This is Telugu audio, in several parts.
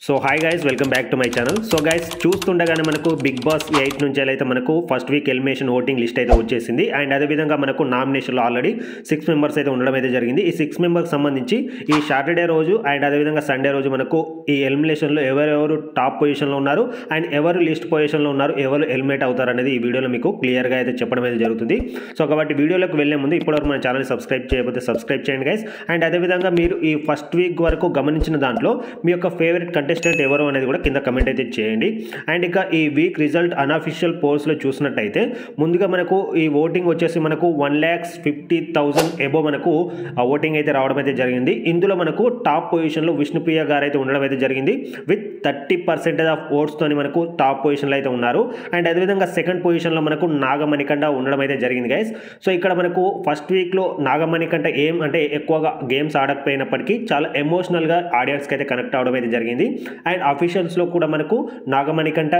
So hi guys, welcome back to my channel. So guys, చూస్తుండగానే మనకు బిగ్ బాస్ 8 నుంచి అయితే మనకు first week elimination voting list అయితే వచ్చేసింది. అండ్ అదేవిధంగా మనకు నామినేషన్లో ఆల్రెడీ 6 మెంబర్స్ అయితే ఉండడం అయితే జరిగింది. ఈ 6 మెంబర్స్ సంబంధించి ఈ సాటర్డే రోజు అండ్ అదేవిధంగా సండే రోజు మనకు ఈ ఎలిమినేషన్లో ఎవరెవరు టాప్ పొజిషన్లో ఉన్నారు అండ్ ఎవరు లిస్ట్ పొజిషన్లో ఉన్నారు, ఎవరు ఎలిమినేట్ అవుతారు అనేది ఈ వీడియోలో మీకు క్లియర్గా అయితే చెప్పడం అయితే జరుగుతుంది. సో కాబట్టి వీడియోలోకి వెళ్ళే ముందు ఇప్పటివరకు మన ఛానల్ సబ్స్క్రైబ్ చేయకపోతే సబ్స్క్రైబ్ చేయండి గైస్. అండ్ అదేవిధంగా మీరు ఈ ఫస్ట్ వీక్ వరకు గమనించిన దాంట్లో మీ యొక్క ఫేవరెట్ కంటెస్టెంట్ ఎవరు అనేది కూడా కింద కమెంట్ అయితే చేయండి. అండ్ ఇక ఈ వీక్ రిజల్ట్ అన్అఫీషియల్ పోల్స్లో చూసినట్టయితే ముందుగా మనకు ఈ ఓటింగ్ వచ్చేసి మనకు 1,50,000 ఎబో మనకు ఓటింగ్ అయితే రావడం అయితే జరిగింది. ఇందులో మనకు టాప్ పొజిషన్లో విష్ణుప్రియ గారు అయితే ఉండడం అయితే జరిగింది విత్ 30% ఆఫ్ ఓట్స్తోని మనకు టాప్ పొజిషన్లో అయితే ఉన్నారు. అండ్ అదేవిధంగా సెకండ్ పొజిషన్లో మనకు నాగమణికంఠ ఉండడం అయితే జరిగింది గైస్. సో ఇక్కడ మనకు ఫస్ట్ వీక్లో నాగమణికంఠ ఏం అంటే ఎక్కువగా గేమ్స్ ఆడకపోయినప్పటికీ చాలా ఎమోషనల్గా ఆడియన్స్కి అయితే కనెక్ట్ అవడం అయితే జరిగింది. అండ్ అఫీషియల్స్లో కూడా మనకు నాగమణికంఠ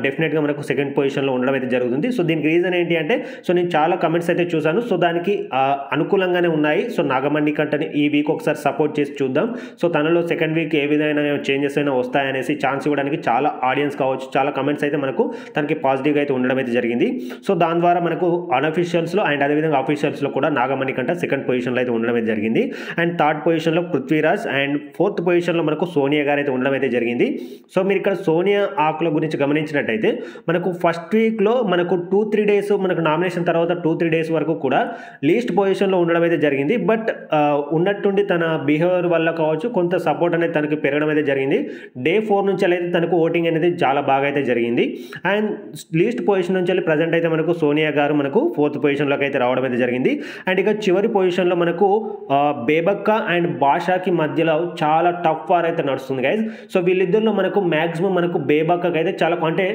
డెఫినెట్గా మనకు సెకండ్ పొజిషన్లో ఉండడం అయితే జరుగుతుంది. సో దీనికి రీజన్ ఏంటి అంటే, సో నేను చాలా కమెంట్స్ అయితే చూశాను. సో దానికి అనుకూలంగానే ఉన్నాయి. సో నాగమణికంఠని ఈ వీక్ ఒకసారి సపోర్ట్ చేసి చూద్దాం. సో తనలో సెకండ్ వీక్ ఏ విధమైన చేంజెస్ అయినా వస్తాయనేసి ఛాన్స్ ఇవ్వడానికి చాలా ఆడియన్స్ కావచ్చు, చాలా కమెంట్స్ అయితే మనకు తనకి పాజిటివ్గా అయితే ఉండడం అయితే జరిగింది. సో దాని ద్వారా మనకు అన్అఫీషియల్స్లో అండ్ అదేవిధంగా అఫీషియల్స్లో కూడా నాగమణికంఠ సెకండ్ పొజిషన్లో అయితే ఉండడం అయితే జరిగింది. అండ్ థర్డ్ పొజిషన్లో పృథ్వీరాజ్ అండ్ ఫోర్త్ పొజిషన్లో మనకు సోనియా గారు అయితే ఉండడం అయితే జరిగింది. సో మీరు ఇక్కడ సోనియా ఆకుల గురించి గమనించినట్టయితే మనకు ఫస్ట్ వీక్లో మనకు 2-3 డేస్ మనకు నామినేషన్ తర్వాత 2-3 డేస్ వరకు కూడా లీస్ట్ పొజిషన్లో ఉండడం అయితే జరిగింది. బట్ ఉన్నట్టుండి తన బిహేవియర్ వల్ల కావచ్చు కొంత సపోర్ట్ అనేది తనకి పెరగడం అయితే జరిగింది. డే 4 నుంచి అయితే తనకు ఓటింగ్ అనేది చాలా బాగా అయితే జరిగింది. అండ్ లీస్ట్ పొజిషన్ నుంచి ప్రజెంట్ అయితే మనకు సోనియా గారు మనకు 4th పొజిషన్లోకి అయితే రావడం అయితే జరిగింది. అండ్ ఇక చివరి పొజిషన్లో మనకు బేబక్క అండ్ బాషాకి మధ్యలో చాలా టఫ్ వార్ అయితే నడుస్తుంది గైజ్. సో వీళ్ళిద్దరిలో మనకు మ్యాక్సిమం మనకు బేబక్కకి అయితే చాలా అంటే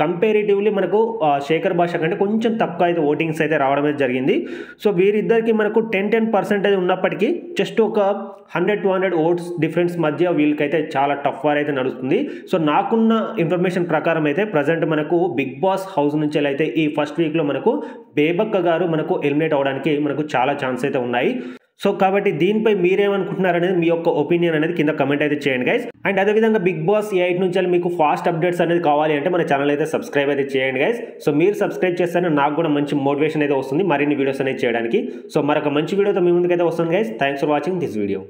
కంపేరిటివ్లీ మనకు శేఖర్ భాష కంటే కొంచెం తక్కువ అయితే ఓటింగ్స్ అయితే రావడం అయితే జరిగింది. సో వీరిద్దరికి మనకు 10% ఉన్నప్పటికీ జస్ట్ ఒక 100-200 ఓట్స్ డిఫరెన్స్ మధ్య వీళ్ళకైతే చాలా టఫ్ వార్ అయితే నడుస్తుంది. సో నాకున్న ఇన్ఫర్మేషన్ ప్రకారం అయితే ప్రజెంట్ మనకు బిగ్ బాస్ హౌస్ నుంచి అయితే ఈ ఫస్ట్ వీక్లో మనకు బేబక్క గారు మనకు ఎలిమినేట్ అవ్వడానికి మనకు చాలా ఛాన్స్ అయితే ఉన్నాయి. సో కాబట్టి దీనిపై మీరేమనుకుంటున్నారు అనేది మీ యొక్క ఒపీనియన్ అనేది కింద కమెంట్ అయితే చేయండి గైస్. అండ్ అదేవిధంగా బిగ్ బాస్ 8 నుంచి మీకు ఫాస్ట్ అప్డేట్స్ అనేది కావాలి అంటే మన ఛానల్ అయితే సబ్స్క్రైబ్ అయితే చేయండి గైస్. సో మీరు సబ్స్క్రైబ్ చేస్తేనే నాకు కూడా మంచి మోటివేషన్ అయితే వస్తుంది మరిన్ని వీడియోస్ అనేది చేయడానికి. సో మరొక మంచి వీడియోతో మీ ముందుకైతే వస్తుంది guys. Thanks for watching this video.